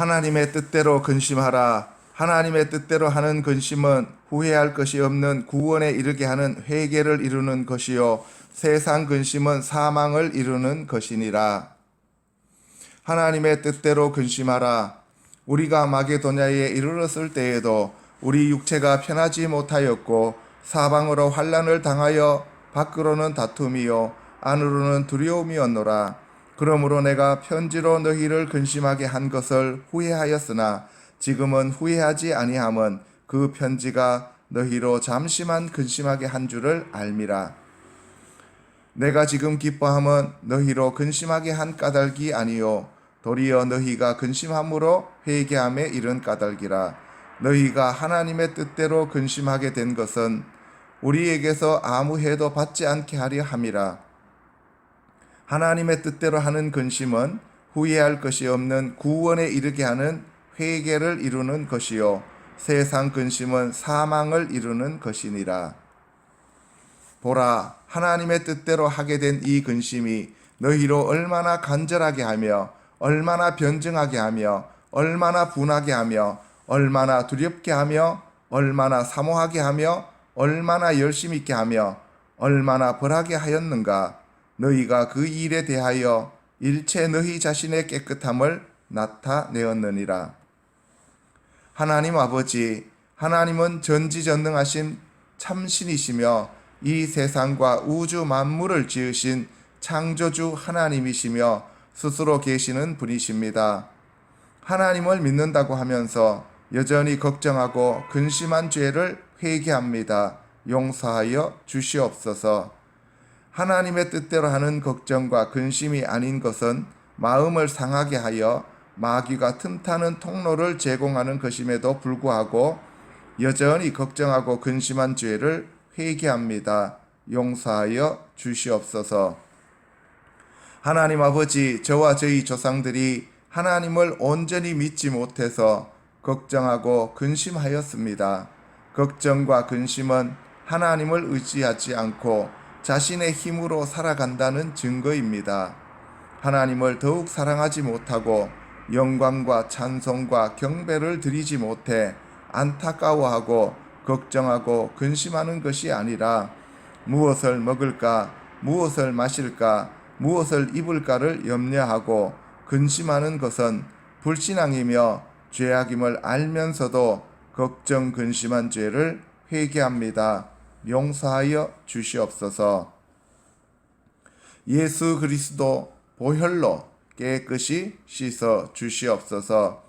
하나님의 뜻대로 근심하라. 하나님의 뜻대로 하는 근심은 후회할 것이 없는 구원에 이르게 하는 회개를 이루는 것이요 세상 근심은 사망을 이루는 것이니라. 하나님의 뜻대로 근심하라. 우리가 마게도냐에 이르렀을 때에도 우리 육체가 편하지 못하였고 사방으로 환난을 당하여 밖으로는 다툼이요 안으로는 두려움이었노라. 그러므로 내가 편지로 너희를 근심하게 한 것을 후회하였으나 지금은 후회하지 아니함은 그 편지가 너희로 잠시만 근심하게 한 줄을 알미라. 내가 지금 기뻐함은 너희로 근심하게 한 까닭이 아니요 도리어 너희가 근심함으로 회개함에 이른 까닭이라. 너희가 하나님의 뜻대로 근심하게 된 것은 우리에게서 아무 해도 받지 않게 하려 함이라. 하나님의 뜻대로 하는 근심은 후회할 것이 없는 구원에 이르게 하는 회개를 이루는 것이요 세상 근심은 사망을 이루는 것이니라. 보라, 하나님의 뜻대로 하게 된 이 근심이 너희로 얼마나 간절하게 하며 얼마나 변증하게 하며 얼마나 분하게 하며 얼마나 두렵게 하며 얼마나 사모하게 하며 얼마나 열심 있게 하며 얼마나 벌하게 하였는가. 너희가 그 일에 대하여 일체 너희 자신의 깨끗함을 나타내었느니라. 하나님 아버지, 하나님은 전지전능하신 참신이시며 이 세상과 우주 만물을 지으신 창조주 하나님이시며 스스로 계시는 분이십니다. 하나님을 믿는다고 하면서 여전히 걱정하고 근심한 죄를 회개합니다. 용서하여 주시옵소서. 하나님의 뜻대로 하는 걱정과 근심이 아닌 것은 마음을 상하게 하여 마귀가 틈타는 통로를 제공하는 것임에도 불구하고 여전히 걱정하고 근심한 죄를 회개합니다. 용서하여 주시옵소서. 하나님 아버지, 저와 저희 조상들이 하나님을 온전히 믿지 못해서 걱정하고 근심하였습니다. 걱정과 근심은 하나님을 의지하지 않고 자신의 힘으로 살아간다는 증거입니다. 하나님을 더욱 사랑하지 못하고 영광과 찬송과 경배를 드리지 못해 안타까워하고 걱정하고 근심하는 것이 아니라 무엇을 먹을까, 무엇을 마실까, 무엇을 입을까를 염려하고 근심하는 것은 불신앙이며 죄악임을 알면서도 걱정 근심한 죄를 회개합니다. 용서하여 주시옵소서. 예수 그리스도 보혈로 깨끗이 씻어 주시옵소서.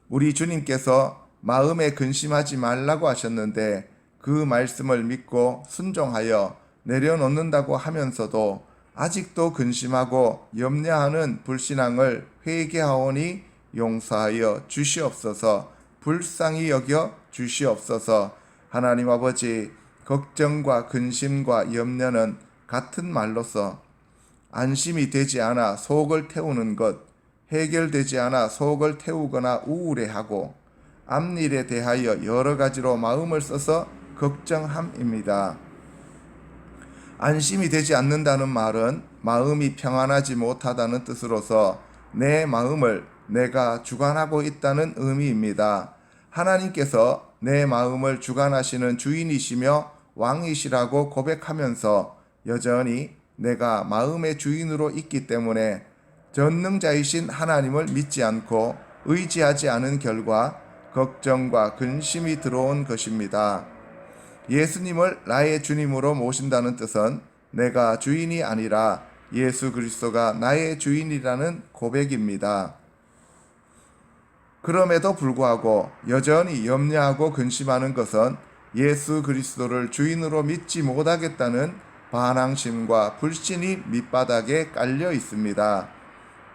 우리 주님께서 마음에 근심하지 말라고 하셨는데 그 말씀을 믿고 순종하여 내려놓는다고 하면서도 아직도 근심하고 염려하는 불신앙을 회개하오니 용서하여 주시옵소서. 불쌍히 여겨 주시옵소서. 하나님 아버지, 걱정과 근심과 염려는 같은 말로서 안심이 되지 않아 속을 태우는 것, 해결되지 않아 속을 태우거나 우울해하고 앞일에 대하여 여러 가지로 마음을 써서 걱정함입니다. 안심이 되지 않는다는 말은 마음이 평안하지 못하다는 뜻으로서 내 마음을 내가 주관하고 있다는 의미입니다. 하나님께서 내 마음을 주관하시는 주인이시며 왕이시라고 고백하면서 여전히 내가 마음의 주인으로 있기 때문에 전능자이신 하나님을 믿지 않고 의지하지 않은 결과 걱정과 근심이 들어온 것입니다. 예수님을 나의 주님으로 모신다는 뜻은 내가 주인이 아니라 예수 그리스도가 나의 주인이라는 고백입니다. 그럼에도 불구하고 여전히 염려하고 근심하는 것은 예수 그리스도를 주인으로 믿지 못하겠다는 반항심과 불신이 밑바닥에 깔려 있습니다.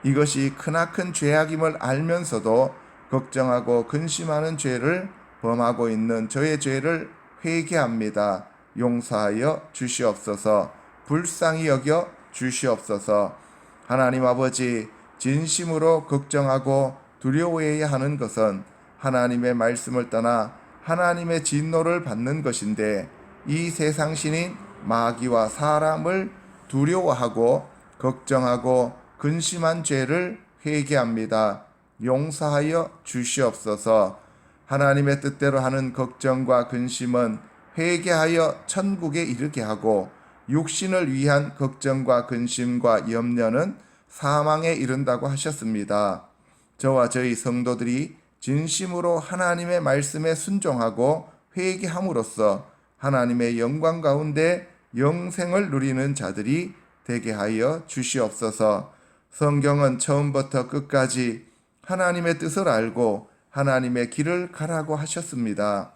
이것이 크나큰 죄악임을 알면서도 걱정하고 근심하는 죄를 범하고 있는 저의 죄를 회개합니다. 용서하여 주시옵소서. 불쌍히 여겨 주시옵소서. 하나님 아버지, 진심으로 걱정하고 두려워해야 하는 것은 하나님의 말씀을 떠나 하나님의 진노를 받는 것인데 이 세상 신인 마귀와 사람을 두려워하고 걱정하고 근심한 죄를 회개합니다. 용서하여 주시옵소서. 하나님의 뜻대로 하는 걱정과 근심은 회개하여 천국에 이르게 하고, 육신을 위한 걱정과 근심과 염려는 사망에 이른다고 하셨습니다. 저와 저희 성도들이 진심으로 하나님의 말씀에 순종하고 회개함으로써 하나님의 영광 가운데 영생을 누리는 자들이 되게 하여 주시옵소서. 성경은 처음부터 끝까지 하나님의 뜻을 알고 하나님의 길을 가라고 하셨습니다.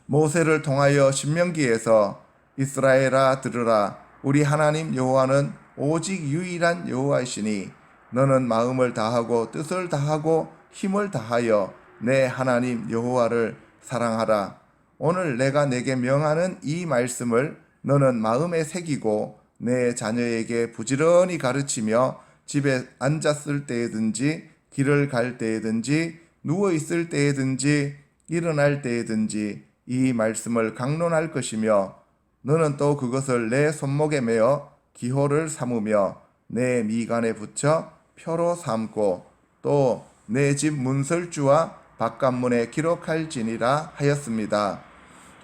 모세를 통하여 신명기에서 이스라엘아 들으라, 우리 하나님 여호와는 오직 유일한 여호와이시니 너는 마음을 다하고 뜻을 다하고 힘을 다하여 내 하나님 여호와를 사랑하라. 오늘 내가 내게 명하는 이 말씀을 너는 마음에 새기고 내 자녀에게 부지런히 가르치며 집에 앉았을 때에든지 길을 갈 때에든지 누워 있을 때에든지 일어날 때에든지 이 말씀을 강론할 것이며, 너는 또 그것을 내 손목에 메어 기호를 삼으며 내 미간에 붙여 표로 삼고 또 내 집 문설주와 바깥문에 기록할지니라 하였습니다.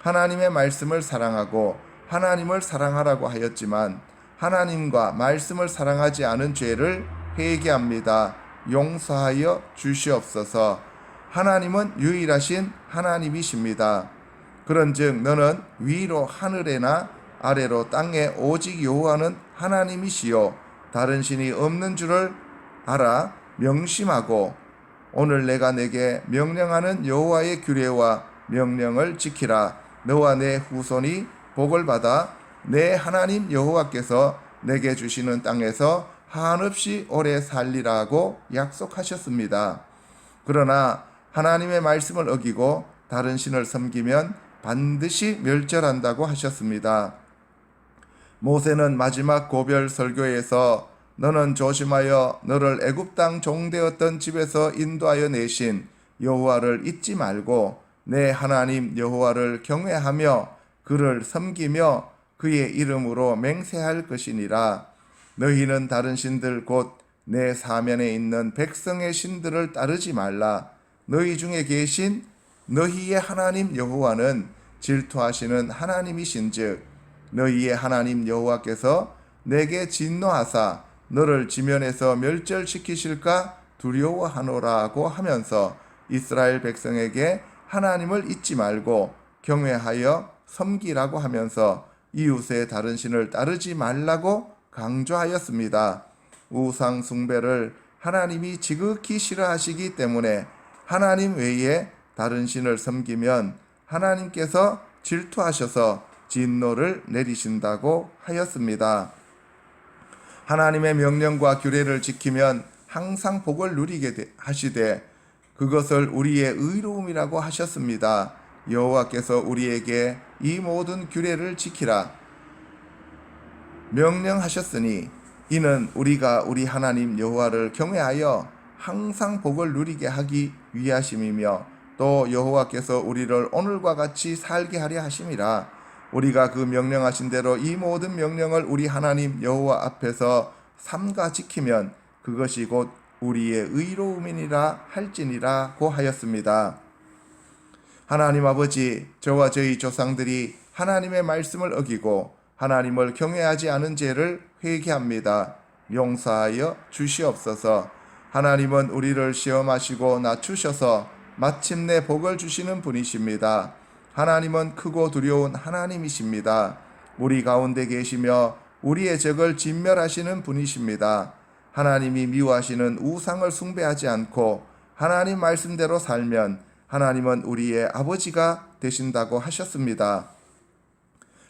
하나님의 말씀을 사랑하고 하나님을 사랑하라고 하였지만 하나님과 말씀을 사랑하지 않은 죄를 회개합니다. 용서하여 주시옵소서. 하나님은 유일하신 하나님이십니다. 그런즉 너는 위로 하늘에나 아래로 땅에 오직 여호와는 하나님이시요 다른 신이 없는 줄을 알아 명심하고 오늘 내가 내게 명령하는 여호와의 규례와 명령을 지키라. 너와 내 후손이 복을 받아 내 하나님 여호와께서 내게 주시는 땅에서 한없이 오래 살리라고 약속하셨습니다. 그러나 하나님의 말씀을 어기고 다른 신을 섬기면 반드시 멸절한다고 하셨습니다. 모세는 마지막 고별 설교에서 너는 조심하여 너를 애굽 땅 종되었던 집에서 인도하여 내신 여호와를 잊지 말고 내 하나님 여호와를 경외하며 그를 섬기며 그의 이름으로 맹세할 것이니라. 너희는 다른 신들 곧 내 사면에 있는 백성의 신들을 따르지 말라. 너희 중에 계신 너희의 하나님 여호와는 질투하시는 하나님이신즉 너희의 하나님 여호와께서 내게 진노하사 너를 지면에서 멸절시키실까 두려워하노라고 하면서 이스라엘 백성에게 하나님을 잊지 말고 경외하여 섬기라고 하면서 이웃의 다른 신을 따르지 말라고 강조하였습니다. 우상 숭배를 하나님이 지극히 싫어하시기 때문에 하나님 외에 다른 신을 섬기면 하나님께서 질투하셔서 진노를 내리신다고 하였습니다. 하나님의 명령과 규례를 지키면 항상 복을 누리게 하시되 그것을 우리의 의로움이라고 하셨습니다. 여호와께서 우리에게 이 모든 규례를 지키라 명령하셨으니 이는 우리가 우리 하나님 여호와를 경외하여 항상 복을 누리게 하기 위하심이며 또 여호와께서 우리를 오늘과 같이 살게 하려 하심이라. 우리가 그 명령하신 대로 이 모든 명령을 우리 하나님 여호와 앞에서 삼가 지키면 그것이 곧 우리의 의로움이니라 할지니라고 하였습니다. 하나님 아버지, 저와 저희 조상들이 하나님의 말씀을 어기고 하나님을 경외하지 않은 죄를 회개합니다. 용서하여 주시옵소서. 하나님은 우리를 시험하시고 낮추셔서 마침내 복을 주시는 분이십니다. 하나님은 크고 두려운 하나님이십니다. 우리 가운데 계시며 우리의 적을 진멸하시는 분이십니다. 하나님이 미워하시는 우상을 숭배하지 않고 하나님 말씀대로 살면 하나님은 우리의 아버지가 되신다고 하셨습니다.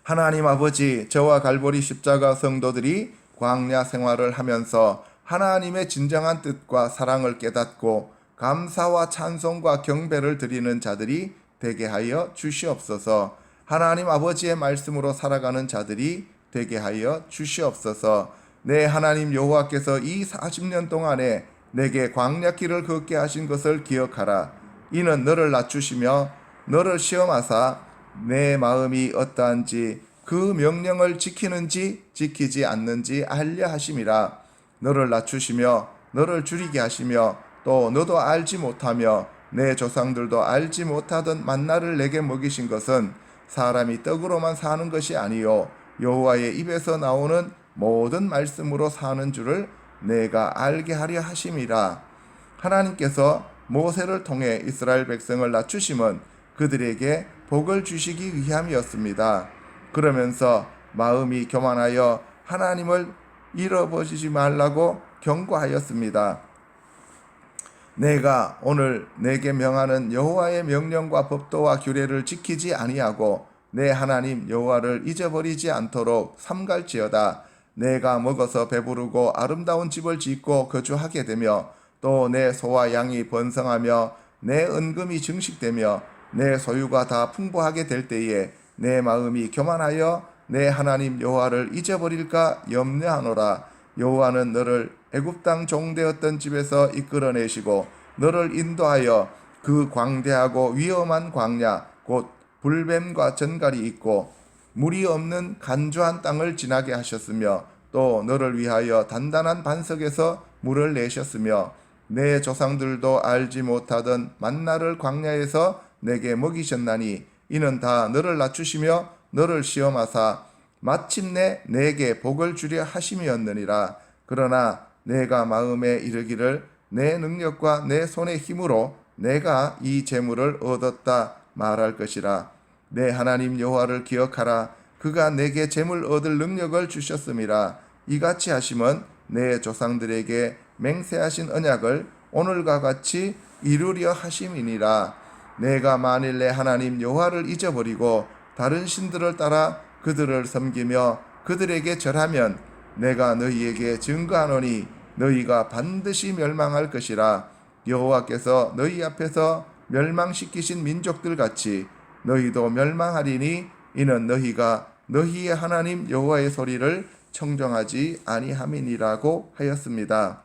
하나님 아버지, 저와 갈보리 십자가 성도들이 광야 생활을 하면서 하나님의 진정한 뜻과 사랑을 깨닫고 감사와 찬송과 경배를 드리는 자들이 되게 하여 주시옵소서. 하나님 아버지의 말씀으로 살아가는 자들이 되게 하여 주시옵소서. 내 하나님 여호와께서 이 40년 동안에 내게 광야길을 걷게 하신 것을 기억하라. 이는 너를 낮추시며 너를 시험하사 내 마음이 어떠한지 그 명령을 지키는지 지키지 않는지 알려 하심이라. 너를 낮추시며 너를 줄이게 하시며 또 너도 알지 못하며 내 조상들도 알지 못하던 만나를 내게 먹이신 것은 사람이 떡으로만 사는 것이 아니요 여호와의 입에서 나오는 모든 말씀으로 사는 줄을 내가 알게 하려 하심이라. 하나님께서 모세를 통해 이스라엘 백성을 낮추심은 그들에게 복을 주시기 위함이었습니다. 그러면서 마음이 교만하여 하나님을 잃어버리지 말라고 경고하였습니다. 내가 오늘 내게 명하는 여호와의 명령과 법도와 규례를 지키지 아니하고 내 하나님 여호와를 잊어버리지 않도록 삼갈지어다. 내가 먹어서 배부르고 아름다운 집을 짓고 거주하게 되며 또 내 소와 양이 번성하며 내 은금이 증식되며 내 소유가 다 풍부하게 될 때에 내 마음이 교만하여 내 하나님 여호와를 잊어버릴까 염려하노라. 여호와는 너를 애굽 땅 종되었던 집에서 이끌어내시고 너를 인도하여 그 광대하고 위험한 광야 곧 불뱀과 전갈이 있고 물이 없는 간주한 땅을 지나게 하셨으며 또 너를 위하여 단단한 반석에서 물을 내셨으며 내 조상들도 알지 못하던 만나를 광야에서 내게 먹이셨나니 이는 다 너를 낮추시며 너를 시험하사 마침내 내게 복을 주려 하심이었느니라. 그러나 내가 마음에 이르기를 내 능력과 내 손의 힘으로 내가 이 재물을 얻었다 말할 것이라. 내 하나님 여호와를 기억하라. 그가 내게 재물 얻을 능력을 주셨음이라. 이같이 하심은 내 조상들에게 맹세하신 언약을 오늘과 같이 이루려 하심이니라. 내가 만일 내 하나님 여호와를 잊어버리고 다른 신들을 따라 그들을 섬기며 그들에게 절하면 내가 너희에게 증거하노니 너희가 반드시 멸망할 것이라. 여호와께서 너희 앞에서 멸망시키신 민족들 같이 너희도 멸망하리니 이는 너희가 너희의 하나님 여호와의 소리를 청정하지 아니함이니라고 하였습니다.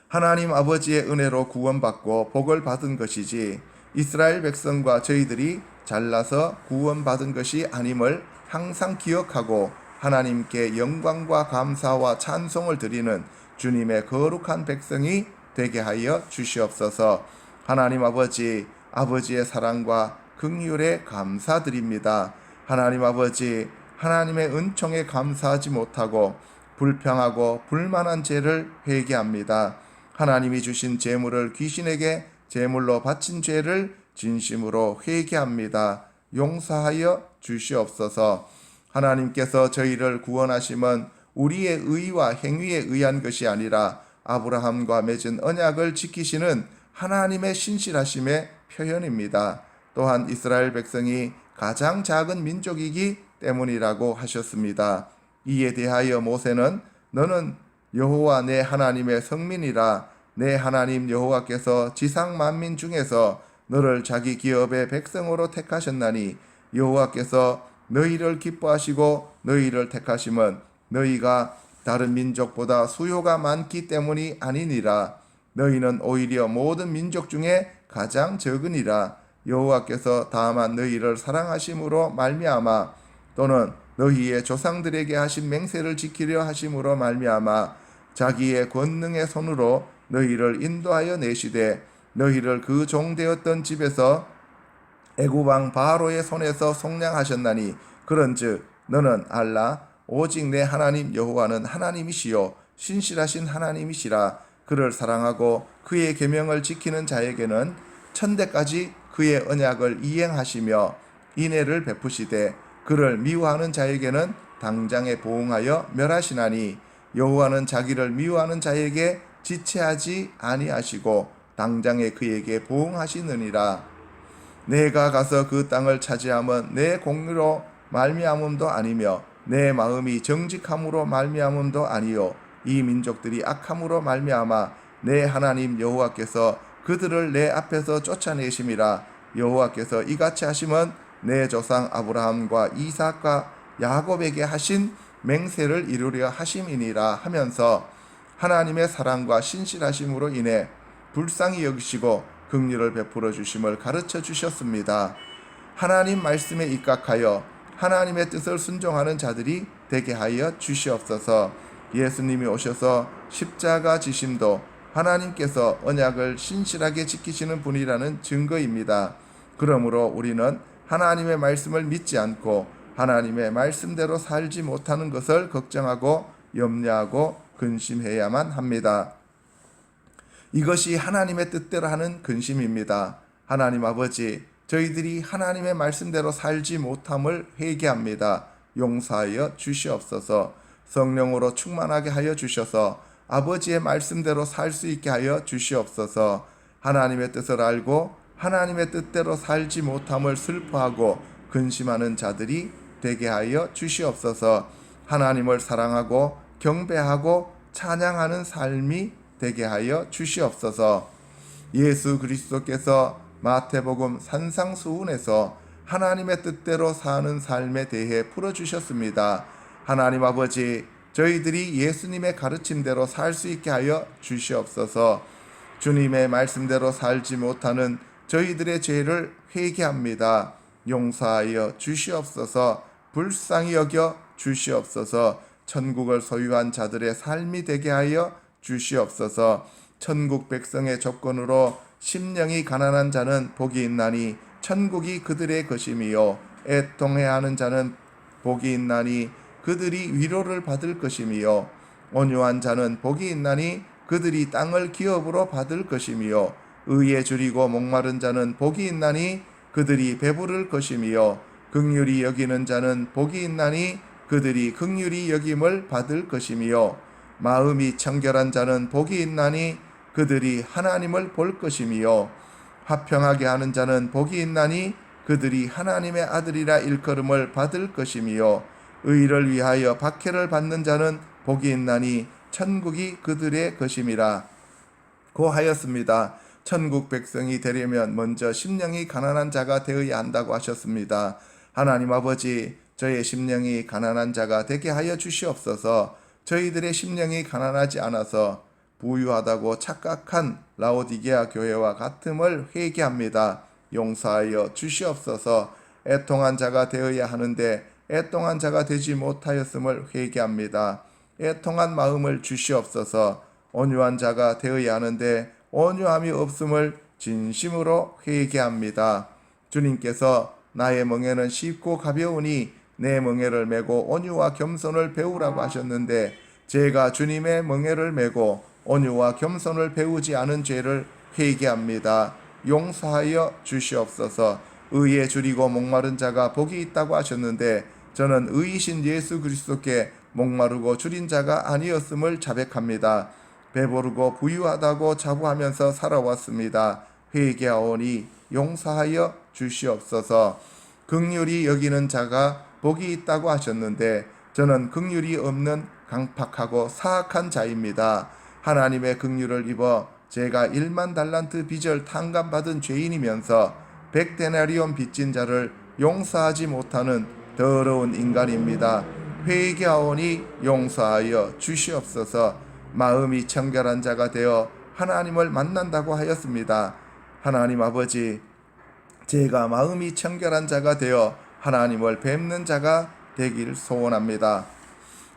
하나님 아버지의 은혜로 구원받고 복을 받은 것이지 이스라엘 백성과 저희들이 잘나서 구원받은 것이 아님을 항상 기억하고 하나님께 영광과 감사와 찬송을 드리는 주님의 거룩한 백성이 되게 하여 주시옵소서. 하나님 아버지, 아버지의 사랑과 긍휼에 감사드립니다. 하나님 아버지, 하나님의 은총에 감사하지 못하고 불평하고 불만한 죄를 회개합니다. 하나님이 주신 재물을 귀신에게 제물로 바친 죄를 진심으로 회개합니다. 용서하여 주시옵소서. 하나님께서 저희를 구원하심은 우리의 의와 행위에 의한 것이 아니라 아브라함과 맺은 언약을 지키시는 하나님의 신실하심의 표현입니다. 또한 이스라엘 백성이 가장 작은 민족이기 때문이라고 하셨습니다. 이에 대하여 모세는 너는 여호와 내 하나님의 성민이라. 내 하나님 여호와께서 지상 만민 중에서 너를 자기 기업의 백성으로 택하셨나니 여호와께서 너희를 기뻐하시고 너희를 택하심은 너희가 다른 민족보다 수요가 많기 때문이 아니니라. 너희는 오히려 모든 민족 중에 가장 적으니라. 여호와께서 다만 너희를 사랑하심으로 말미암아 또는 너희의 조상들에게 하신 맹세를 지키려 하심으로 말미암아 자기의 권능의 손으로 너희를 인도하여 내시되 너희를 그 종되었던 집에서 애굽 왕 바로의 손에서 속량하셨나니 그런즉 너는 알라. 오직 내 하나님 여호와는 하나님이시요 신실하신 하나님이시라. 그를 사랑하고 그의 계명을 지키는 자에게는 천대까지 그의 언약을 이행하시며 인애를 베푸시되 그를 미워하는 자에게는 당장에 보응하여 멸하시나니 여호와는 자기를 미워하는 자에게 지체하지 아니하시고 당장에 그에게 보응하시느니라. 내가 가서 그 땅을 차지함은 내 공로로 말미암음도 아니며 내 마음이 정직함으로 말미암음도 아니요 이 민족들이 악함으로 말미암아 내 하나님 여호와께서 그들을 내 앞에서 쫓아내심이라. 여호와께서 이같이 하심은 내 조상 아브라함과 이삭과 야곱에게 하신 맹세를 이루려 하심이니라 하면서 하나님의 사랑과 신실하심으로 인해 불쌍히 여기시고 긍휼을 베풀어 주심을 가르쳐 주셨습니다. 하나님 말씀에 입각하여 하나님의 뜻을 순종하는 자들이 되게 하여 주시옵소서. 예수님이 오셔서 십자가 지심도 하나님께서 언약을 신실하게 지키시는 분이라는 증거입니다. 그러므로 우리는 하나님의 말씀을 믿지 않고 하나님의 말씀대로 살지 못하는 것을 걱정하고 염려하고 근심해야만 합니다. 이것이 하나님의 뜻대로 하는 근심입니다. 하나님 아버지, 저희들이 하나님의 말씀대로 살지 못함을 회개합니다. 용서하여 주시옵소서. 성령으로 충만하게 하여 주셔서 아버지의 말씀대로 살 수 있게 하여 주시옵소서. 하나님의 뜻을 알고 하나님의 뜻대로 살지 못함을 슬퍼하고 근심하는 자들이 되게 하여 주시옵소서. 하나님을 사랑하고 경배하고 찬양하는 삶이 되게 하여 주시옵소서. 예수 그리스도께서 마태복음 산상수훈에서 하나님의 뜻대로 사는 삶에 대해 풀어주셨습니다. 하나님 아버지, 저희들이 예수님의 가르침대로 살 수 있게 하여 주시옵소서. 주님의 말씀대로 살지 못하는 저희들의 죄를 회개합니다. 용서하여 주시옵소서. 불쌍히 여겨 주시옵소서. 천국을 소유한 자들의 삶이 되게 하여 주시옵소서. 천국 백성의 조건으로 심령이 가난한 자는 복이 있나니 천국이 그들의 것임이요, 애통해야 하는 자는 복이 있나니 그들이 위로를 받을 것임이요, 온유한 자는 복이 있나니 그들이 땅을 기업으로 받을 것임이요, 의에 줄이고 목마른 자는 복이 있나니 그들이 배부를 것임이요, 긍휼히 여기는 자는 복이 있나니 그들이 긍휼히 여김을 받을 것임이요, 마음이 청결한 자는 복이 있나니 그들이 하나님을 볼 것임이요, 화평하게 하는 자는 복이 있나니 그들이 하나님의 아들이라 일컬음을 받을 것임이요, 의를 위하여 박해를 받는 자는 복이 있나니 천국이 그들의 것임이라 고하였습니다. 천국 백성이 되려면 먼저 심령이 가난한 자가 되어야 한다고 하셨습니다. 하나님 아버지, 저의 심령이 가난한 자가 되게 하여 주시옵소서. 저희들의 심령이 가난하지 않아서 부유하다고 착각한 라오디게아 교회와 같음을 회개합니다. 용서하여 주시옵소서. 애통한 자가 되어야 하는데 애통한 자가 되지 못하였음을 회개합니다. 애통한 마음을 주시옵소서. 온유한 자가 되어야 하는데 온유함이 없음을 진심으로 회개합니다. 주님께서 나의 멍에는 쉽고 가벼우니 내 멍에를 메고 온유와 겸손을 배우라고 하셨는데, 제가 주님의 멍에를 메고 온유와 겸손을 배우지 않은 죄를 회개합니다. 용서하여 주시옵소서. 의에 줄이고 목마른 자가 복이 있다고 하셨는데 저는 의이신 예수 그리스도께 목마르고 줄인 자가 아니었음을 자백합니다. 배부르고 부유하다고 자부하면서 살아왔습니다. 회개하오니 용서하여 주시옵소서. 긍휼히 여기는 자가 복이 있다고 하셨는데 저는 긍휼이 없는 강팍하고 사악한 자입니다. 하나님의 긍휼을 입어 제가 1만 달란트 빚을 탕감받은 죄인이면서 100데나리온 빚진 자를 용서하지 못하는 더러운 인간입니다. 회개하오니 용서하여 주시옵소서. 마음이 청결한 자가 되어 하나님을 만난다고 하였습니다. 하나님 아버지, 제가 마음이 청결한 자가 되어 하나님을 뵙는 자가 되길 소원합니다.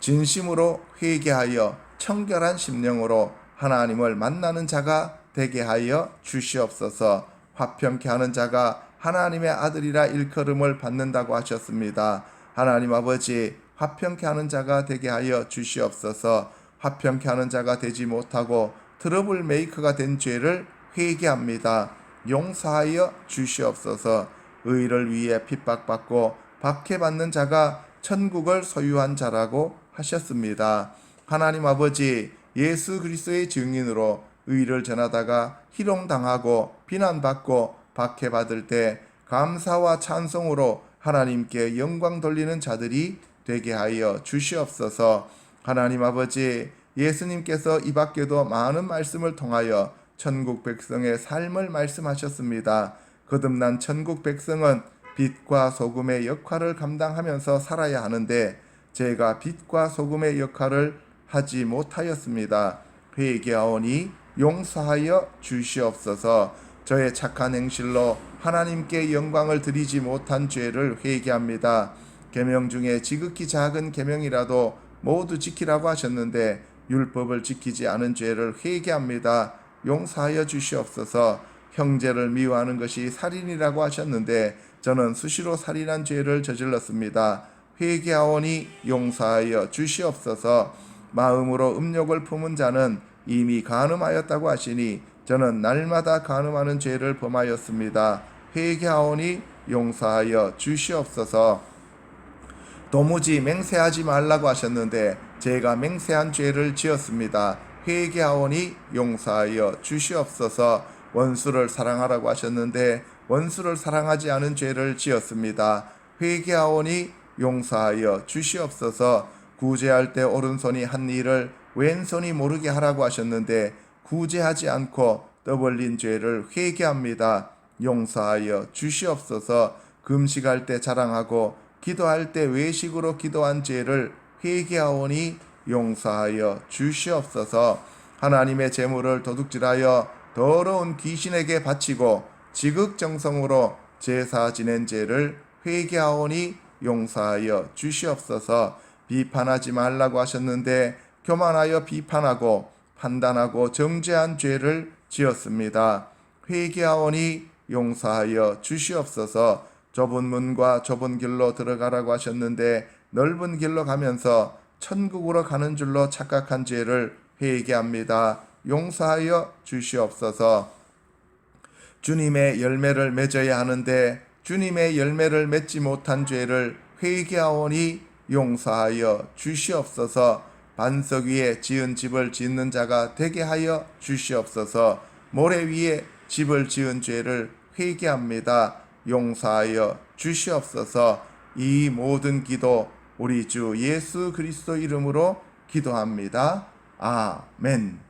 진심으로 회개하여 청결한 심령으로 하나님을 만나는 자가 되게 하여 주시옵소서. 화평케 하는 자가 하나님의 아들이라 일컬음을 받는다고 하셨습니다. 하나님 아버지, 화평케 하는 자가 되게 하여 주시옵소서. 화평케 하는 자가 되지 못하고 트러블 메이커가 된 죄를 회개합니다. 용서하여 주시옵소서. 의를 위해 핍박받고 박해받는 자가 천국을 소유한 자라고 하셨습니다. 하나님 아버지, 예수 그리스도의 증인으로 의를 전하다가 희롱당하고 비난받고 박해받을 때 감사와 찬송으로 하나님께 영광 돌리는 자들이 되게 하여 주시옵소서. 하나님 아버지, 예수님께서 이 밖에도 많은 말씀을 통하여 천국 백성의 삶을 말씀하셨습니다. 거듭난 천국 백성은 빛과 소금의 역할을 감당하면서 살아야 하는데 제가 빛과 소금의 역할을 하지 못하였습니다. 회개하오니 용서하여 주시옵소서. 저의 착한 행실로 하나님께 영광을 드리지 못한 죄를 회개합니다. 계명 중에 지극히 작은 계명이라도 모두 지키라고 하셨는데 율법을 지키지 않은 죄를 회개합니다. 용서하여 주시옵소서. 형제를 미워하는 것이 살인이라고 하셨는데 저는 수시로 살인한 죄를 저질렀습니다. 회개하오니 용서하여 주시옵소서. 마음으로 음욕을 품은 자는 이미 간음하였다고 하시니 저는 날마다 간음하는 죄를 범하였습니다. 회개하오니 용서하여 주시옵소서. 도무지 맹세하지 말라고 하셨는데 제가 맹세한 죄를 지었습니다. 회개하오니 용서하여 주시옵소서. 원수를 사랑하라고 하셨는데 원수를 사랑하지 않은 죄를 지었습니다. 회개하오니 용서하여 주시옵소서. 구제할 때 오른손이 한 일을 왼손이 모르게 하라고 하셨는데 구제하지 않고 떠벌린 죄를 회개합니다. 용서하여 주시옵소서. 금식할 때 자랑하고 기도할 때 외식으로 기도한 죄를 회개하오니 용서하여 주시옵소서. 하나님의 제물을 도둑질하여 더러운 귀신에게 바치고 지극정성으로 제사 지낸 죄를 회개하오니 용서하여 주시옵소서. 비판하지 말라고 하셨는데 교만하여 비판하고 판단하고 정죄한 죄를 지었습니다. 회개하오니 용서하여 주시옵소서. 좁은 문과 좁은 길로 들어가라고 하셨는데 넓은 길로 가면서 천국으로 가는 줄로 착각한 죄를 회개합니다. 용서하여 주시옵소서. 주님의 열매를 맺어야 하는데 주님의 열매를 맺지 못한 죄를 회개하오니 용서하여 주시옵소서. 반석 위에 지은 집을 짓는 자가 되게 하여 주시옵소서. 모래 위에 집을 지은 죄를 회개합니다. 용서하여 주시옵소서. 이 모든 기도 우리 주 예수 그리스도 이름으로 기도합니다. 아멘.